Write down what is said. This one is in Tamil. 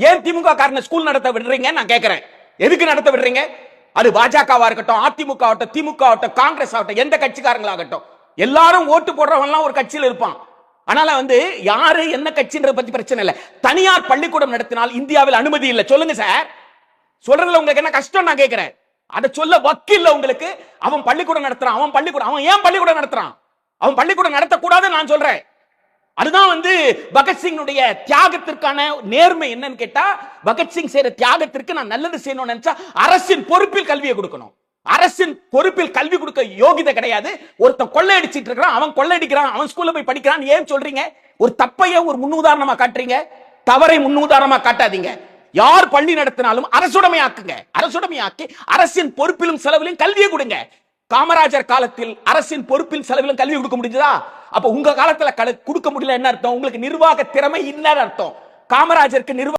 ஏன் திமுக காரன ஸ்கூல் நடத்த விடுறீங்க நான் கேட்கிறேன். எதுக்கு நடத்த விடுறீங்க? அது பாஜகவா இருக்கட்டும், அதிமுக ஆகட்டும், திமுக ஆகட்டும், காங்கிரஸ் ஆகட்டும், எந்த கட்சிக்காரங்களாகட்டும், எல்லாரும் ஓட்டு போடுறவங்க ஒரு கட்சியில் இருப்பான். ஆனால யாரு என்ன கட்சின்றத பத்தி பிரச்சனை இல்ல. தனியார் பள்ளிக்கூடம் நடத்தினால் இந்தியாவில் அனுமதி இல்ல. சொல்லுங்க சார். சொல்றதுல உங்களுக்கு என்ன கஷ்டம் நான் கேட்கிறேன். அதை சொல்ல வக்கில்ல உங்களுக்கு. அவன் பள்ளிக்கூடம் நடத்துறான், அவன் ஏன் பள்ளிக்கூடம் நடத்துறான்? அவன் பள்ளிக்கூடம் நடத்தக்கூடாதுன்னு நான் சொல்றேன். அதுதான் பகத்சிங்குடைய தியாகத்திற்கான நேர்மை என்னன்னு கேட்டா, பகத்சிங் செய்யற தியாகத்திற்கு நான் நல்லது செய்யணும்னு நினைச்சா அரசின் பொறுப்பில் கல்வியை கொடுக்கணும். அரசின் பொறுப்பில் கல்வி கொடுக்க யோகிதை கிடையாது. ஒருத்தன் கொள்ளையடிச்சிட்டு இருக்கிறான், அவன் கொள்ளையடிக்கிறான், அவன் ஸ்கூல்ல போய் படிக்கிறான் ஏன் சொல்றீங்க? ஒரு தப்பைய ஒரு முன்னுதாரணமா காட்டுறீங்க. தவறை முன்னுதாரணமா காட்டாதீங்க. யார் பள்ளி நடத்தினாலும் அரசுடைமையாக்குங்க. அரசுடைமையாக்கி அரசின் பொறுப்பிலும் செலவிலும் கல்வியை கொடுங்க. காமராஜர் காலத்தில் அரசின் பொறுப்பில் செலவிலும் கல்வி கொடுக்க முடிஞ்சதா? அப்ப உங்க காலத்துல கொடுக்க முடியல என்ன அர்த்தம்? உங்களுக்கு நிர்வாக திறமை இல்லைன்னு அர்த்தம். காமராஜருக்கு நிர்வாக